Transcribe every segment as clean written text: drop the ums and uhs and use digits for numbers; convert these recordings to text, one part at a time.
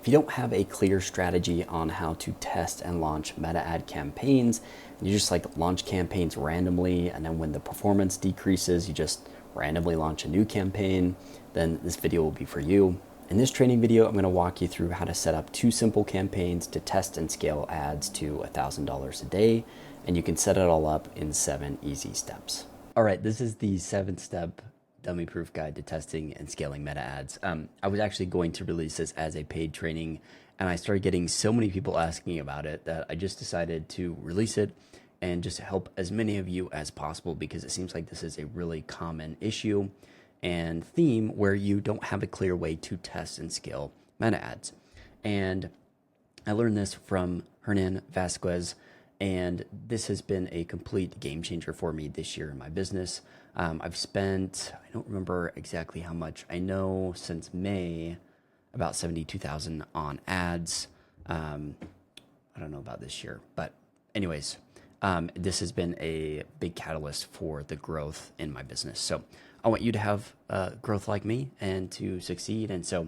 If you don't have a clear strategy on how to test and launch meta ad campaigns, you just like launch campaigns randomly, and then when the performance decreases, you just randomly launch a new campaign, then this video will be for you. In this training video, I'm going to walk you through how to set up 2 simple campaigns to test and scale ads to $1,000 a day, and you can set it all up in 7 easy steps. All right, this is the 7-step dummy-proof guide to testing and scaling meta ads. I was actually going to release this as a paid training, and I started getting so many people asking about it that I just decided to release it and just help as many of you as possible, because it seems like this is a really common issue and theme where you don't have a clear way to test and scale meta ads. And I learned this from Hernan Vasquez, and this has been a complete game changer for me this year in my business. I've spent, I don't remember exactly how much, I know since May, about 72,000 on ads. I don't know about this year, but anyways, this has been a big catalyst for the growth in my business. So I want you to have growth like me and to succeed. And so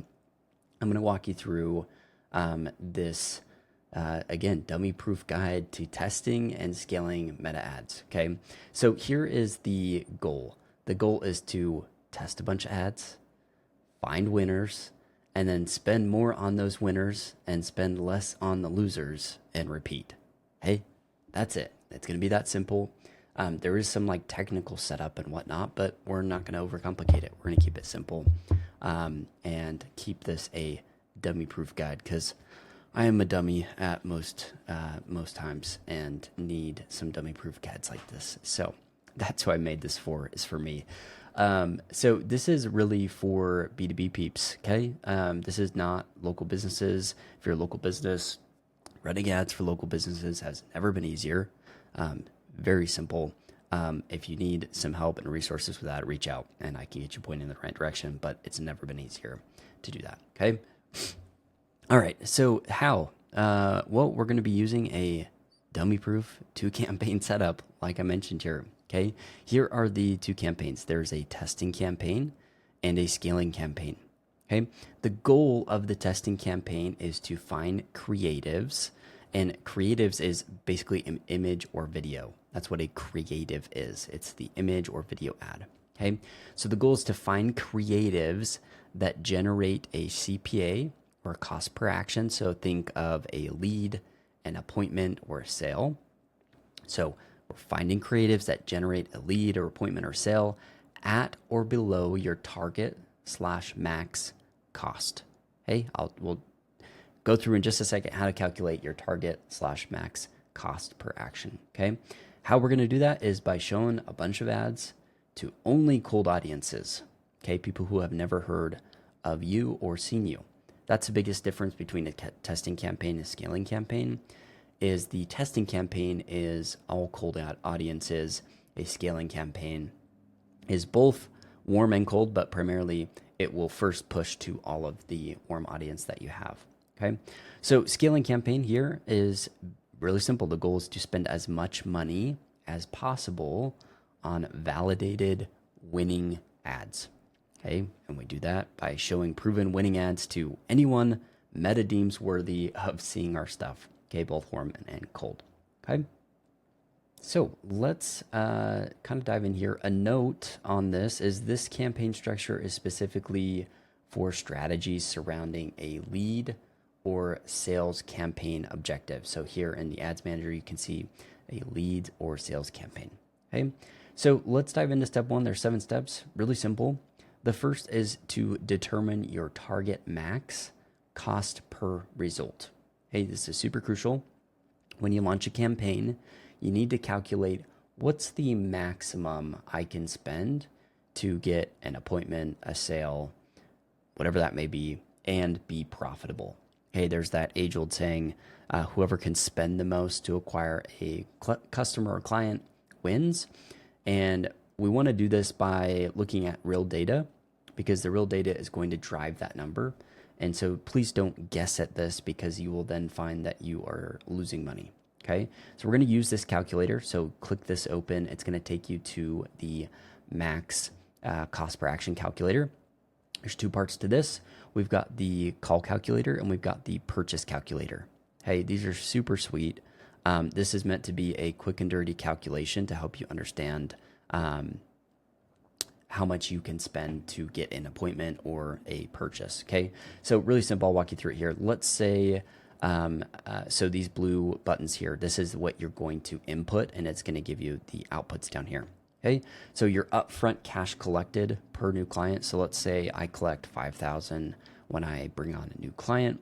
I'm going to walk you through this, again, dummy-proof guide to testing and scaling meta ads. Okay, so here is the goal. The goal is to test a bunch of ads, find winners, and then spend more on those winners and spend less on the losers and repeat. Hey, that's it. It's going to be that simple. There is some like technical setup and whatnot, but we're not going to overcomplicate it. We're going to keep it simple and keep this a dummy-proof guide, because I am a dummy at most times and need some dummy-proof guides like this. So that's who I made this for, is for me. So this is really for B2B peeps, okay? This is not local businesses. If you're a local business, running ads for local businesses has never been easier. Very simple. If you need some help and resources with that, reach out and I can get you pointed in the right direction, but it's never been easier to do that, okay? All right, so how? Well, we're going to be using a dummy-proof 2 campaign setup, like I mentioned here, okay? Here are the 2 campaigns. There's a testing campaign and a scaling campaign, okay? The goal of the testing campaign is to find creatives, and creatives is basically an image or video. That's what a creative is. It's the image or video ad, okay? So the goal is to find creatives that generate a CPA, or cost per action. So think of a lead, an appointment, or a sale. So we're finding creatives that generate a lead or appointment or sale at or below your target / max cost. Okay, we'll go through in just a second how to calculate your target / max cost per action. Okay, how we're going to do that is by showing a bunch of ads to only cold audiences. Okay, people who have never heard of you or seen you. That's the biggest difference between a testing campaign and a scaling campaign, is the testing campaign is all cold audiences. A scaling campaign is both warm and cold, but primarily it will first push to all of the warm audience that you have. Okay, so scaling campaign here is really simple. The goal is to spend as much money as possible on validated winning ads. Okay, and we do that by showing proven winning ads to anyone Meta deems worthy of seeing our stuff. Okay, both warm and cold. Okay, so let's kind of dive in here. A note on this is this campaign structure is specifically for strategies surrounding a lead or sales campaign objective. So here in the Ads Manager, you can see a lead or sales campaign. Okay, so let's dive into step 1. There's 7 steps, really simple. The first is to determine your target max cost per result. Hey, this is super crucial. When you launch a campaign, you need to calculate what's the maximum I can spend to get an appointment, a sale, whatever that may be, and be profitable. Hey, there's that age-old saying, whoever can spend the most to acquire a customer or client wins. And we want to do this by looking at real data, because the real data is going to drive that number. And so please don't guess at this, because you will then find that you are losing money. Okay, so we're going to use this calculator. So click this open. It's going to take you to the max cost per action calculator. There's two parts to this. We've got the call calculator and we've got the purchase calculator. Hey, these are super sweet. This is meant to be a quick and dirty calculation to help you understand how much you can spend to get an appointment or a purchase. Okay, so really simple. I'll walk you through it here. Let's say, so these blue buttons here, this is what you're going to input, and it's going to give you the outputs down here. Okay, so your upfront cash collected per new client. So let's say I collect $5,000 when I bring on a new client,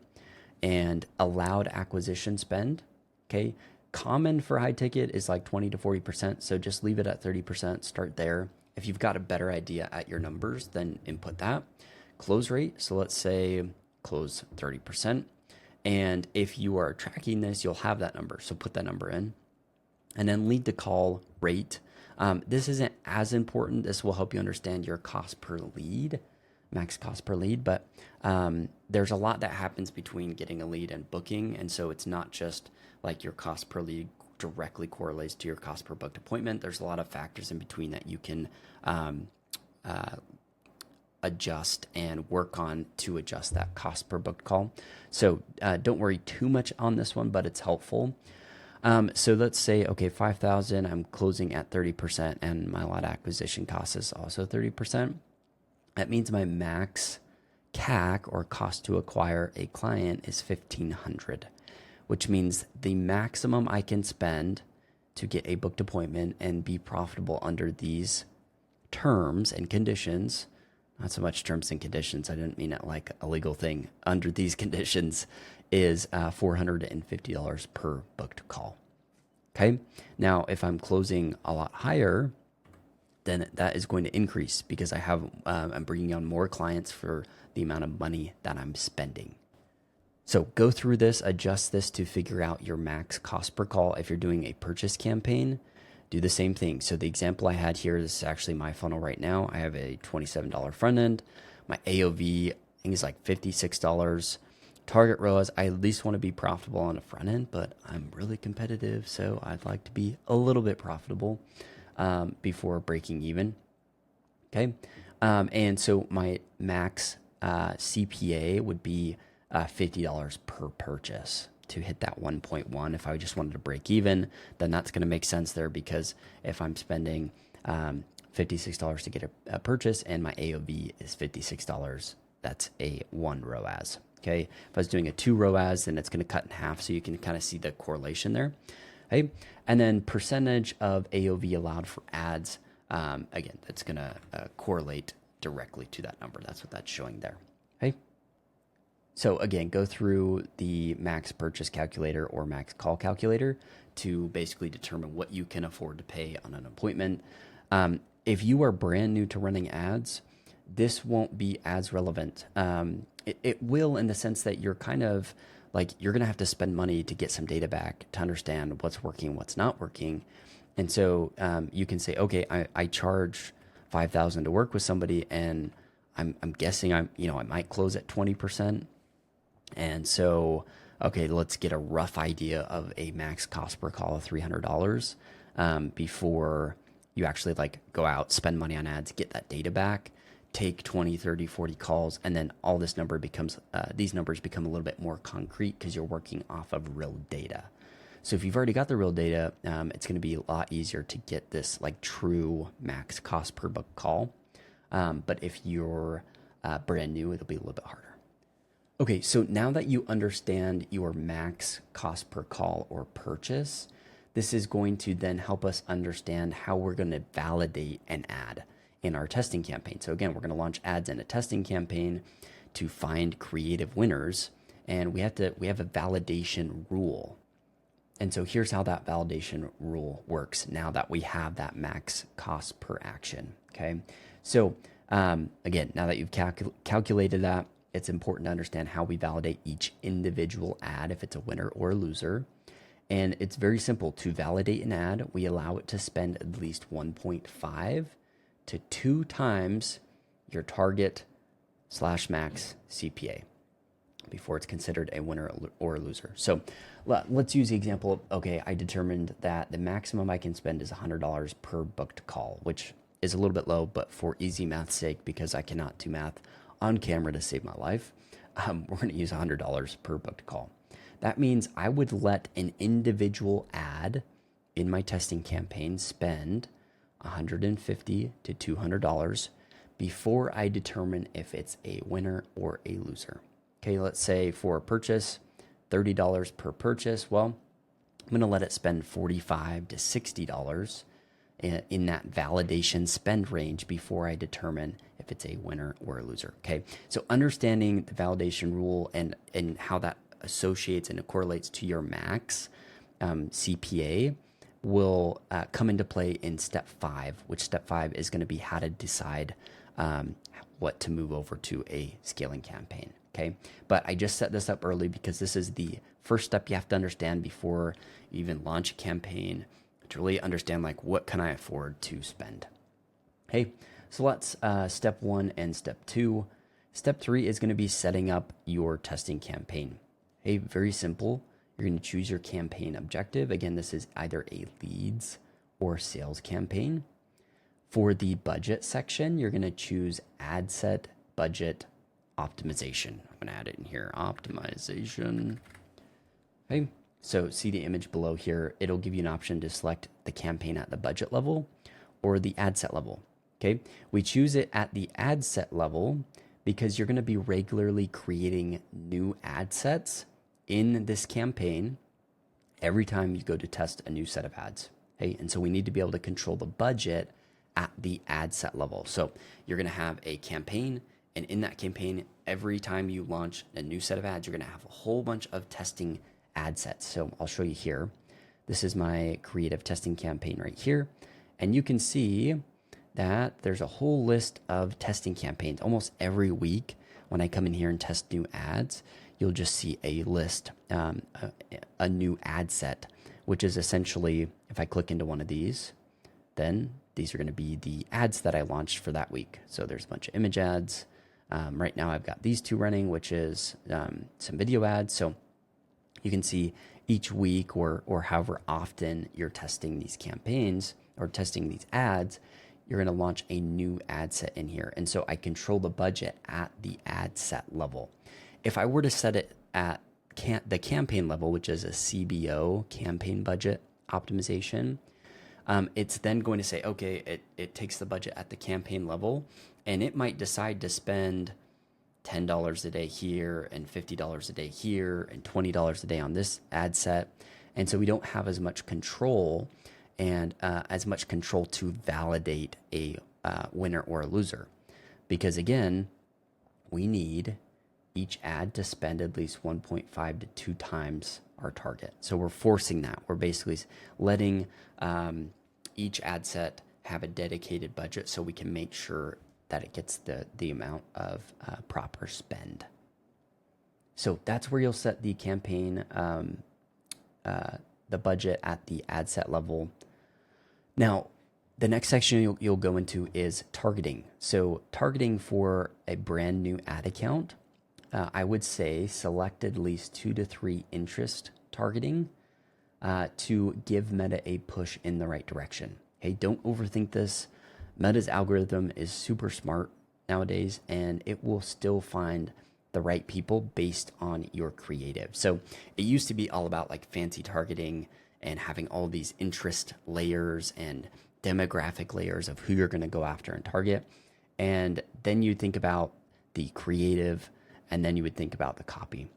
and allowed acquisition spend. Okay, common for high ticket is like 20 to 40%. So just leave it at 30%. Start there. If you've got a better idea at your numbers, then input that. Close rate. So let's say close 30%. And if you are tracking this, you'll have that number. So put that number in. And then lead to call rate. This isn't as important. This will help you understand your cost per lead, max cost per lead. But there's a lot that happens between getting a lead and booking. And so it's not just like your cost per lead directly correlates to your cost per booked appointment. There's a lot of factors in between that you can adjust and work on to adjust that cost per booked call. So don't worry too much on this one, but it's helpful. So let's say, okay, 5,000, I'm closing at 30% and my lot acquisition cost is also 30%. That means my max CAC, or cost to acquire a client, is 1,500, which means the maximum I can spend to get a booked appointment and be profitable under these terms and conditions. Not so much terms and conditions, I didn't mean it like a legal thing. Under these conditions is $450 per booked call. Okay, now if I'm closing a lot higher, then that is going to increase because I'm bringing on more clients for the amount of money that I'm spending. So go through this, adjust this to figure out your max cost per call. If you're doing a purchase campaign, do the same thing. So the example I had here, this is actually my funnel right now. I have a $27 front end. My AOV, I think, is like $56. Target ROAS, I at least want to be profitable on the front end, but I'm really competitive, so I'd like to be a little bit profitable before breaking even. Okay, and so my max CPA would be $50 per purchase to hit that 1.1. If I just wanted to break even, then that's going to make sense there, because if I'm spending $56 to get a purchase and my AOV is $56, that's a 1 ROAS. Okay, if I was doing a 2 ROAS, then it's going to cut in half, so you can kind of see the correlation there. Okay, and then percentage of AOV allowed for ads. Again, that's going to correlate directly to that number. That's what that's showing there. Okay. So again, go through the max purchase calculator or max call calculator to basically determine what you can afford to pay on an appointment. If you are brand new to running ads, this won't be as relevant. It will, in the sense that you're kind of like, you're going to have to spend money to get some data back to understand what's working, what's not working. And so you can say, okay, I charge $5,000 to work with somebody, and I'm guessing I might close at 20%. And so, okay, let's get a rough idea of a max cost per call of $300 before you actually like go out, spend money on ads, get that data back, take 20, 30, 40 calls, and then all this number becomes, these numbers become a little bit more concrete because you're working off of real data. So if you've already got the real data, it's going to be a lot easier to get this like true max cost per book call. But if you're brand new, it'll be a little bit harder. Okay, so now that you understand your max cost per call or purchase, this is going to then help us understand how we're going to validate an ad in our testing campaign. So again, we're going to launch ads in a testing campaign to find creative winners, and we have a validation rule. And so here's how that validation rule works now that we have that max cost per action. Okay, so again, now that you've calculated that, it's important to understand how we validate each individual ad, if it's a winner or a loser. And it's very simple. To validate an ad, we allow it to spend at least 1.5 to 2 times your target / max CPA before it's considered a winner or a loser. So let's use the example of, okay, I determined that the maximum I can spend is $100 per booked call, which is a little bit low, but for easy math's sake, because I cannot do math on camera to save my life, we're going to use $100 per booked call. That means I would let an individual ad in my testing campaign spend $150 to $200 before I determine if it's a winner or a loser. Okay, let's say for a purchase, $30 per purchase. Well, I'm going to let it spend $45 to $60 in that validation spend range before I determine if it's a winner or a loser. Okay, so understanding the validation rule and how that associates and it correlates to your max CPA will come into play in step 5, which step 5 is going to be how to decide what to move over to a scaling campaign. Okay, but I just set this up early because this is the first step you have to understand before you even launch a campaign to really understand like what can I afford to spend. Okay, so let's step 1 and step 2. Step 3 is going to be setting up your testing campaign. Hey, very simple. You're going to choose your campaign objective. Again, this is either a leads or sales campaign. For the budget section, you're going to choose ad set budget optimization. I'm going to add it in here, optimization. Okay, so see the image below here. It'll give you an option to select the campaign at the budget level or the ad set level. Okay, we choose it at the ad set level because you're going to be regularly creating new ad sets in this campaign every time you go to test a new set of ads. Okay, and so we need to be able to control the budget at the ad set level. So you're going to have a campaign, and in that campaign, every time you launch a new set of ads, you're going to have a whole bunch of testing ad sets. So I'll show you here. This is my creative testing campaign right here. And you can see that there's a whole list of testing campaigns. Almost every week when I come in here and test new ads, you'll just see a list, a new ad set, which is essentially, if I click into one of these, then these are going to be the ads that I launched for that week. So there's a bunch of image ads. Right now I've got these 2 running, which is some video ads. So you can see each week or however often you're testing these campaigns or testing these ads, you're going to launch a new ad set in here. And so I control the budget at the ad set level. If I were to set it at the campaign level, which is a CBO, campaign budget optimization, it's then going to say, okay, it takes the budget at the campaign level, and it might decide to spend $10 a day here and $50 a day here and $20 a day on this ad set. And so we don't have as much control and as much control to validate a winner or a loser. Because again, we need each ad to spend at least 1.5 to 2 times our target. So we're forcing that. We're basically letting each ad set have a dedicated budget so we can make sure that it gets the amount of proper spend. So that's where you'll set the campaign, the budget at the ad set level. Now, the next section you'll go into is targeting. So targeting for a brand new ad account, I would say select at least 2 to 3 interest targeting to give Meta a push in the right direction. Hey, don't overthink this. Meta's algorithm is super smart nowadays, and it will still find the right people based on your creative. So it used to be all about like fancy targeting and having all these interest layers and demographic layers of who you're going to go after and target. And then you think about the creative, and then you would think about the copy.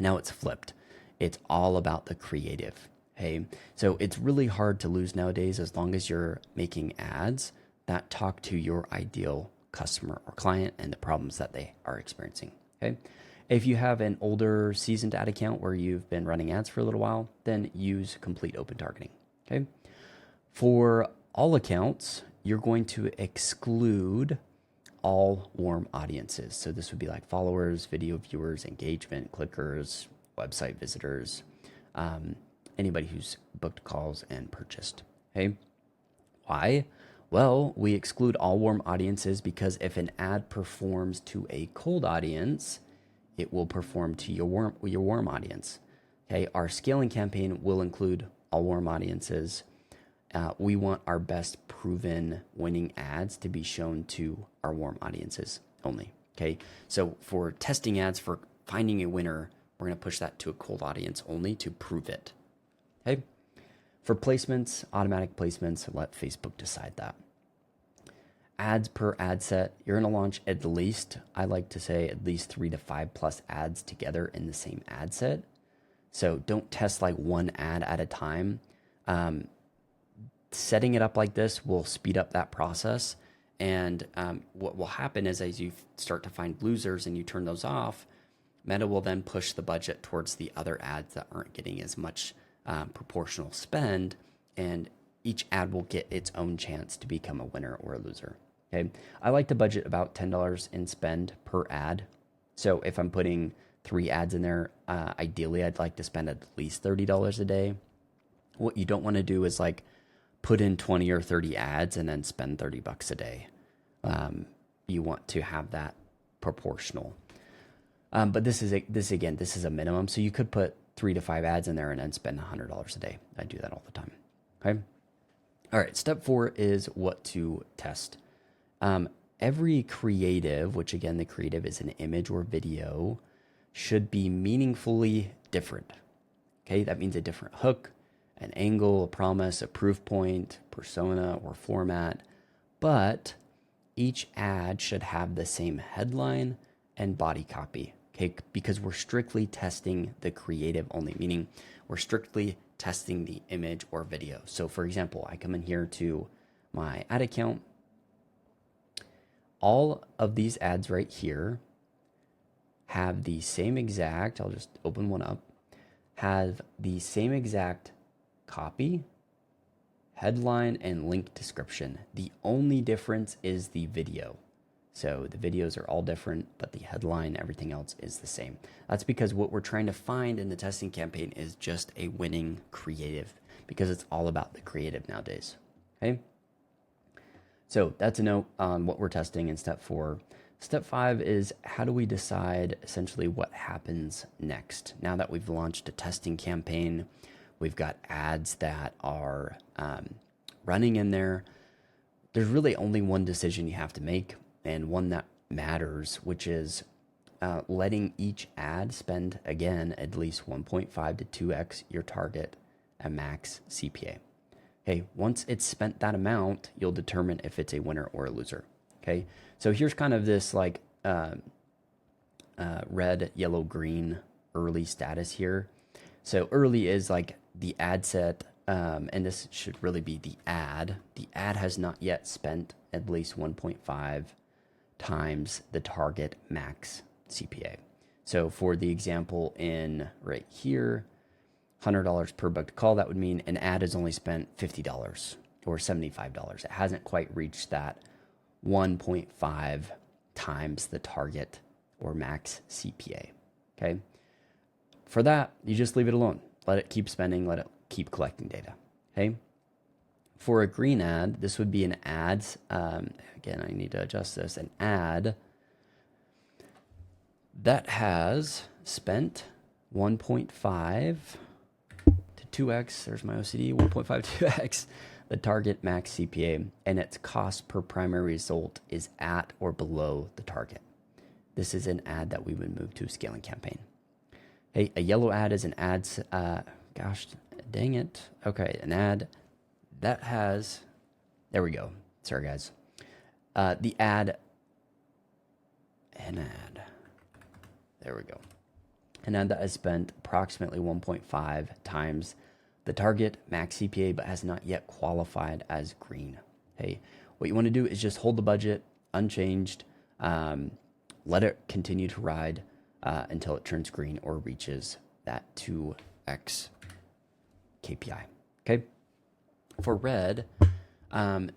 Now it's flipped. It's all about the creative. Hey, so it's really hard to lose nowadays as long as you're making ads that talk to your ideal customer or client and the problems that they are experiencing. Okay. If you have an older seasoned ad account where you've been running ads for a little while, then use complete open targeting. Okay. For all accounts, you're going to exclude all warm audiences. So this would be like followers, video viewers, engagement, clickers, website visitors, anybody who's booked calls and purchased. Okay. Why? Well, we exclude all warm audiences because if an ad performs to a cold audience, it will perform to your warm audience. Okay, our scaling campaign will include all warm audiences. We want our best proven winning ads to be shown to our warm audiences only. Okay, so for testing ads, for finding a winner, we're going to push that to a cold audience only to prove it. Okay, for placements, automatic placements, let Facebook decide that. Ads per ad set, you're going to launch at least, I like to say, at least 3 to 5 plus ads together in the same ad set. So don't test like one ad at a time. Setting it up like this will speed up that process. And what will happen is as you start to find losers and you turn those off, Meta will then push the budget towards the other ads that aren't getting as much proportional spend, and each ad will get its own chance to become a winner or a loser. Okay, I like to budget about $10 in spend per ad. So if I'm putting 3 ads in there, ideally I'd like to spend at least $30 a day. What you don't want to do is like put in 20 or 30 ads and then spend $30 a day. You want to have that proportional. But this is a minimum. So you could put 3 to 5 ads in there and then spend $100 a day. I do that all the time. Okay. All right. Step 4 is what to test. Every creative, which again, the creative is an image or video, should be meaningfully different. Okay. That means a different hook, an angle, a promise, a proof point, persona, or format. But each ad should have the same headline and body copy. Okay, because we're strictly testing the creative only, meaning we're strictly testing the image or video. So for example, I come in here to my ad account. All of these ads right here have the same exact, I'll just open one up, have the same exact copy, headline, and link description. The only difference is the video. So the videos are all different, but the headline, everything else is the same. That's because what we're trying to find in the testing campaign is just a winning creative, because it's all about the creative nowadays. Okay. So that's a note on what we're testing in step 4. Step 5 is how do we decide essentially what happens next? Now that we've launched a testing campaign, we've got ads that are running in there. There's really only one decision you have to make, and one that matters, which is letting each ad spend, again, at least 1.5 to 2x your target at max CPA. Okay, once it's spent that amount, you'll determine if it's a winner or a loser. Okay, so here's kind of this like red, yellow, green early status here. So early is like the ad set, and this should really be the ad. The ad has not yet spent at least 1.5 times the target max CPA. So for the example in right here, $100 per booked call, that would mean an ad has only spent $50 or $75. It hasn't quite reached that 1.5 times the target or max CPA. Okay. For that, you just leave it alone. Let it keep spending, let it keep collecting data. Okay. For a green ad, this would be an ad. Again, I need to adjust this. An ad that has spent 1.5 to 2x. There's my OCD. 1.5 to 2x the target max CPA, and its cost per primary result is at or below the target. This is an ad that we would move to a scaling campaign. Hey, a yellow ad is an ad. Gosh, dang it. Okay, an ad that has, there we go. Sorry, guys. The ad, an ad. There we go. An ad that has spent approximately 1.5 times the target max CPA, but has not yet qualified as green. Hey, what you want to do is just hold the budget unchanged. Let it continue to ride until it turns green or reaches that 2x KPI. Okay. For red,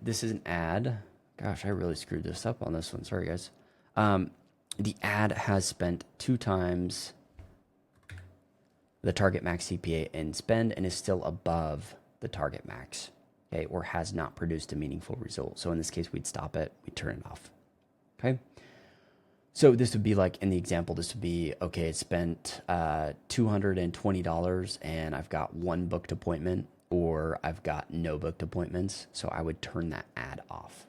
this is an ad. Gosh, I really screwed this up on this one. Sorry, guys. The ad has spent 2 times the target max CPA in spend and is still above the target max, okay, or has not produced a meaningful result. So in this case, we'd stop it, we'd turn it off. Okay. So this would be like in the example, this would be, okay, it spent $220 and I've got 1 booked appointment, or I've got no booked appointments. So I would turn that ad off.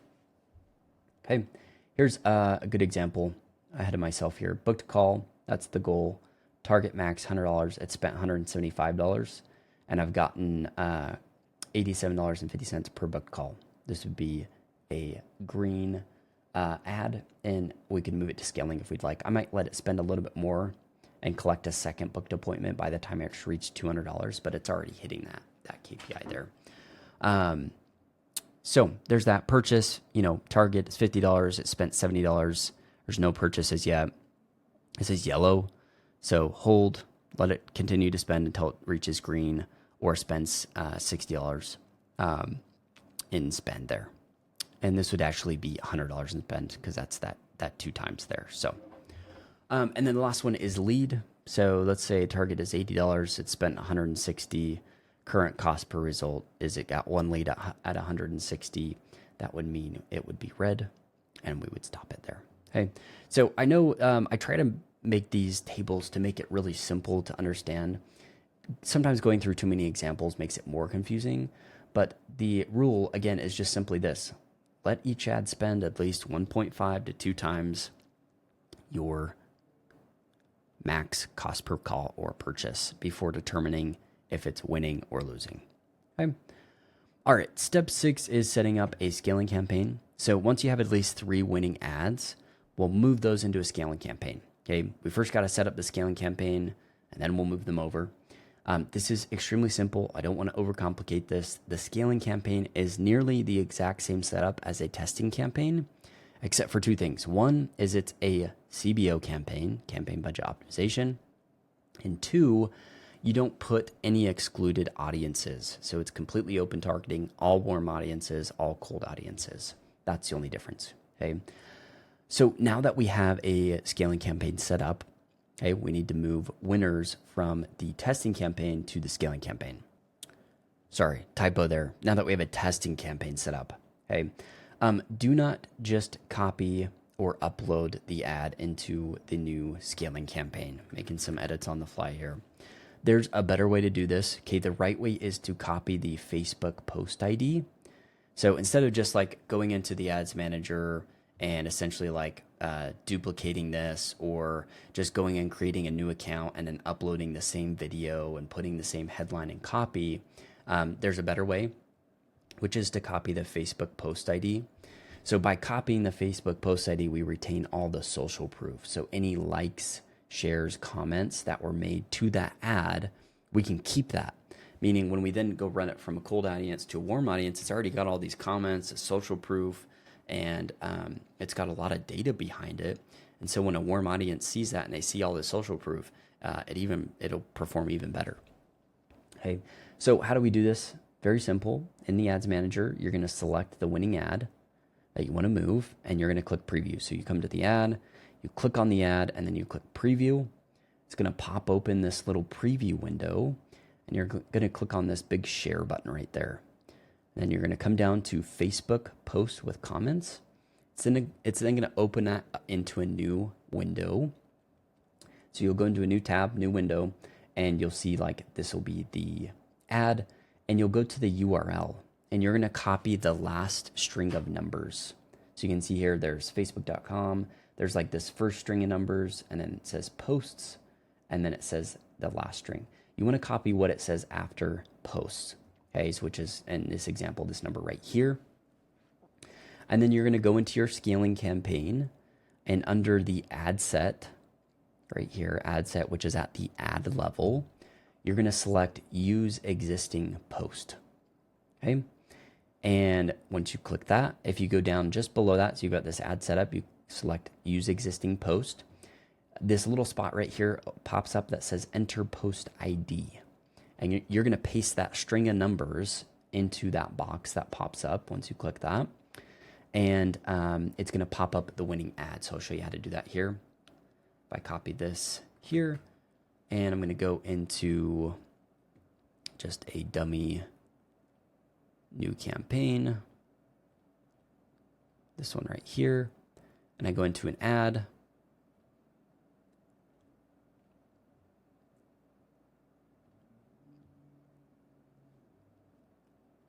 Okay. Here's a good example. ahead of myself here. Booked a call, that's the goal. Target max $100. It spent $175, and I've gotten $87.50 per booked call. This would be a green ad, and we can move it to scaling if we'd like. I might let it spend a little bit more and collect a second booked appointment by the time I actually reach $200, but it's already hitting that KPI there. So there's that purchase. Target is $50. It spent $70. There's no purchases yet. It says yellow. So hold, let it continue to spend until it reaches green or spends $60 in spend there. And this would actually be $100 in spend because that's that 2 times there. So, and then the last one is lead. So let's say target is $80. It spent $160. Current cost per result is it got 1 lead at $160. That would mean it would be red, and we would stop it there. Okay. So I know I try to make these tables to make it really simple to understand. Sometimes going through too many examples makes it more confusing, but the rule again is just simply this: let each ad spend at least 1.5 to 2 times your max cost per call or purchase before determining if it's winning or losing. Okay. All right. Step 6 is setting up a scaling campaign. So once you have at least 3 winning ads, we'll move those into a scaling campaign. Okay. We first got to set up the scaling campaign, and then we'll move them over. This is extremely simple. I don't want to overcomplicate this. The scaling campaign is nearly the exact same setup as a testing campaign, except for 2 things. One is it's a CBO campaign, campaign budget optimization. And 2, you don't put any excluded audiences. So it's completely open targeting, all warm audiences, all cold audiences. That's the only difference. Okay. So now that we have a scaling campaign set up, okay, we need to move winners from the testing campaign to the scaling campaign. Sorry, typo there. Now that we have a testing campaign set up, okay, do not just copy or upload the ad into the new scaling campaign. Making some edits on the fly here. There's a better way to do this. Okay, the right way is to copy the Facebook post ID. So instead of just like going into the ads manager and essentially like duplicating this, or just going and creating a new account and then uploading the same video and putting the same headline and copy, there's a better way, which is to copy the Facebook post ID. So by copying the Facebook post ID, we retain all the social proof. So any likes, shares, comments that were made to that ad, we can keep that. Meaning when we then go run it from a cold audience to a warm audience, it's already got all these comments, social proof, and it's got a lot of data behind it. And so when a warm audience sees that and they see all this social proof, it'll perform even better. Okay, so how do we do this? Very simple. In the ads manager, you're going to select the winning ad that you want to move, and you're going to click preview. So you come to the ad, you click on the ad, and then you click preview. It's going to pop open this little preview window, and you're going to click on this big share button right there. And then you're going to come down to Facebook post with comments. It's then going to open that into a new window. So you'll go into a new tab, new window, and you'll see like this will be the ad, and you'll go to the URL, and you're going to copy the last string of numbers. So you can see here, there's facebook.com. There's like this first string of numbers, and then it says posts, and then it says the last string. You want to copy what it says after posts, okay, so which is, in this example, this number right here. And then you're going to go into your scaling campaign, and under the ad set, right here, ad set, which is at the ad level, you're going to select use existing post, okay? And once you click that, if you go down just below that, so you've got this ad setup, you select use existing post. This little spot right here pops up that says enter post ID. And you're going to paste that string of numbers into that box that pops up once you click that. And it's going to pop up the winning ad. So I'll show you how to do that here. If I copy this here, and I'm going to go into just a dummy new campaign. This one right here. And I go into an ad.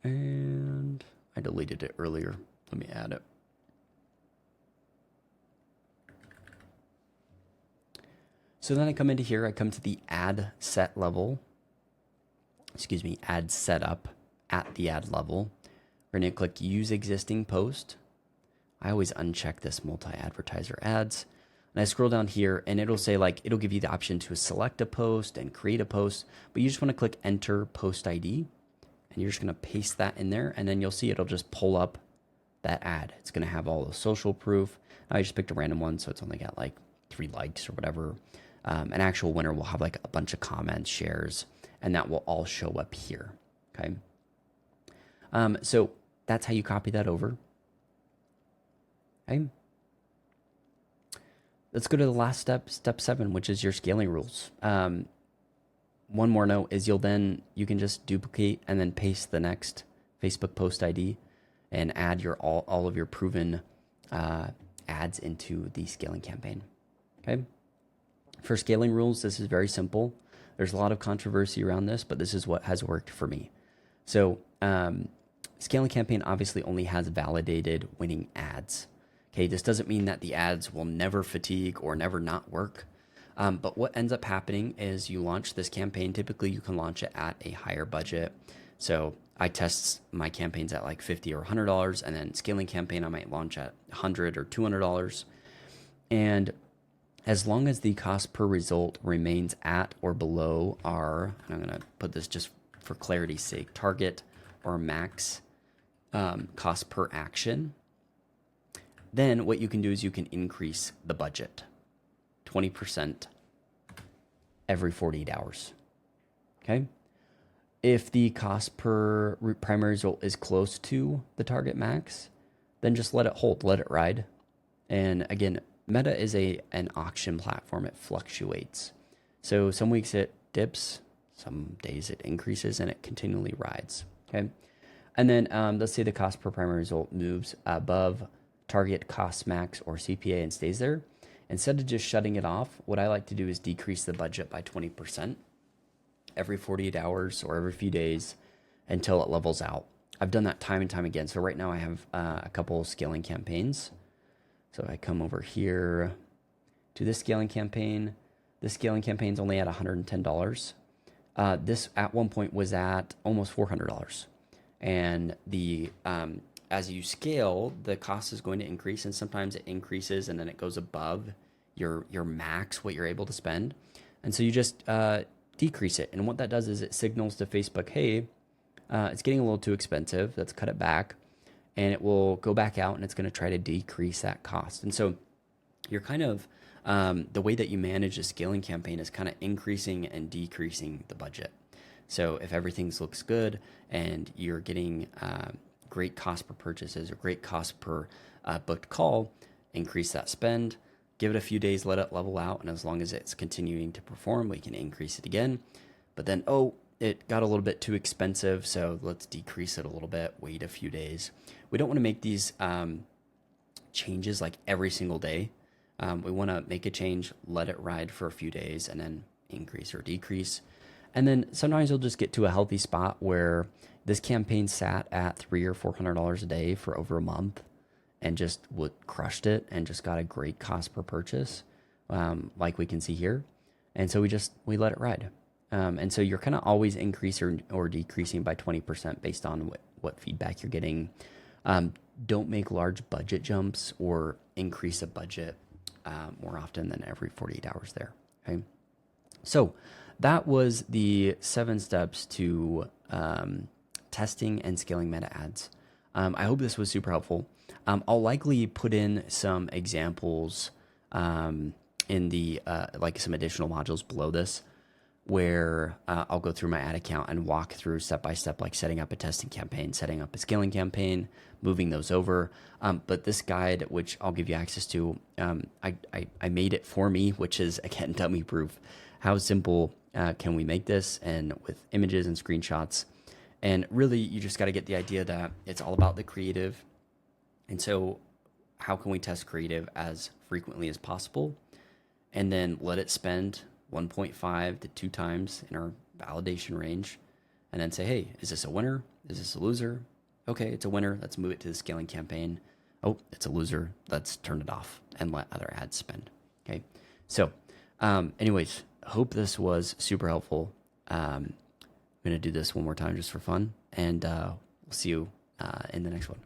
And I deleted it earlier. Let me add it. So then I come into here, I come to the ad set level, ad setup at the ad level. We're going to click use existing post. I always uncheck this multi-advertiser ads. And I scroll down here and it'll say it'll give you the option to select a post and create a post, but you just want to click enter post ID and you're just going to paste that in there. And then you'll see it'll just pull up that ad. It's going to have all the social proof. I just picked a random one, so it's only got 3 likes or whatever. An actual winner will have a bunch of comments, shares, and that will all show up here. Okay. So that's how you copy that over. Okay. Let's go to the last step, step 7, which is your scaling rules. One more note is you can just duplicate and then paste the next Facebook post ID and add all of your proven ads into the scaling campaign. Okay. For scaling rules, this is very simple. There's a lot of controversy around this, but this is what has worked for me. So scaling campaign obviously only has validated winning ads. Okay, this doesn't mean that the ads will never fatigue or never not work. But what ends up happening is you launch this campaign. Typically, you can launch it at a higher budget. So I test my campaigns at $50 or $100, and then scaling campaign I might launch at $100 or $200. And as long as the cost per result remains at or below our, and I'm going to put this just for clarity's sake, target or max cost per action, then what you can do is you can increase the budget 20% every 48 hours. Okay. If the cost per primary result is close to the target max, then just let it hold, let it ride. And again, Meta is an auction platform. It fluctuates. So some weeks it dips, some days it increases, and it continually rides. Okay. And then let's say the cost per primary result moves above target cost max or CPA and stays there. Instead of just shutting it off, what I like to do is decrease the budget by 20% every 48 hours or every few days until it levels out. I've done that time and time again. So right now I have a couple scaling campaigns. So I come over here to this scaling campaign. This scaling campaign is only at $110. This at one point was at almost $400. And the as you scale, the cost is going to increase, and sometimes it increases and then it goes above your max, what you're able to spend. And so you just decrease it. And what that does is it signals to Facebook, hey, it's getting a little too expensive. Let's cut it back. And it will go back out and it's going to try to decrease that cost. And so you're kind of, the way that you manage a scaling campaign is kind of increasing and decreasing the budget. So if everything looks good and you're getting great cost per purchases or great cost per booked call, increase that spend, give it a few days, let it level out. And as long as it's continuing to perform, we can increase it again. But then, it got a little bit too expensive, so let's decrease it a little bit, wait a few days. We don't want to make these changes every single day. We want to make a change, let it ride for a few days, and then increase or decrease. And then sometimes you'll just get to a healthy spot where this campaign sat at $300 or $400 a day for over a month and just crushed it and just got a great cost per purchase, like we can see here. And so we let it ride. And so you're kind of always increasing or decreasing by 20% based on what feedback you're getting. Don't make large budget jumps or increase a budget more often than every 48 hours there. Okay. So that was the 7 steps to testing and scaling meta ads. I hope this was super helpful. I'll likely put in some examples in the some additional modules below this, where I'll go through my ad account and walk through step by step, like setting up a testing campaign, setting up a scaling campaign, moving those over. But this guide, which I'll give you access to, I made it for me, which is, again, dummy proof. How simple can we make this? And with images and screenshots. And really, you just got to get the idea that it's all about the creative. And so how can we test creative as frequently as possible? And then let it spend 1.5 to 2 times in our validation range, and then say, hey, is this a winner? Is this a loser? Okay, it's a winner. Let's move it to the scaling campaign. Oh, it's a loser. Let's turn it off and let other ads spend. Okay. So Anyways, hope this was super helpful. I'm going to do this one more time just for fun, and we'll see you in the next one.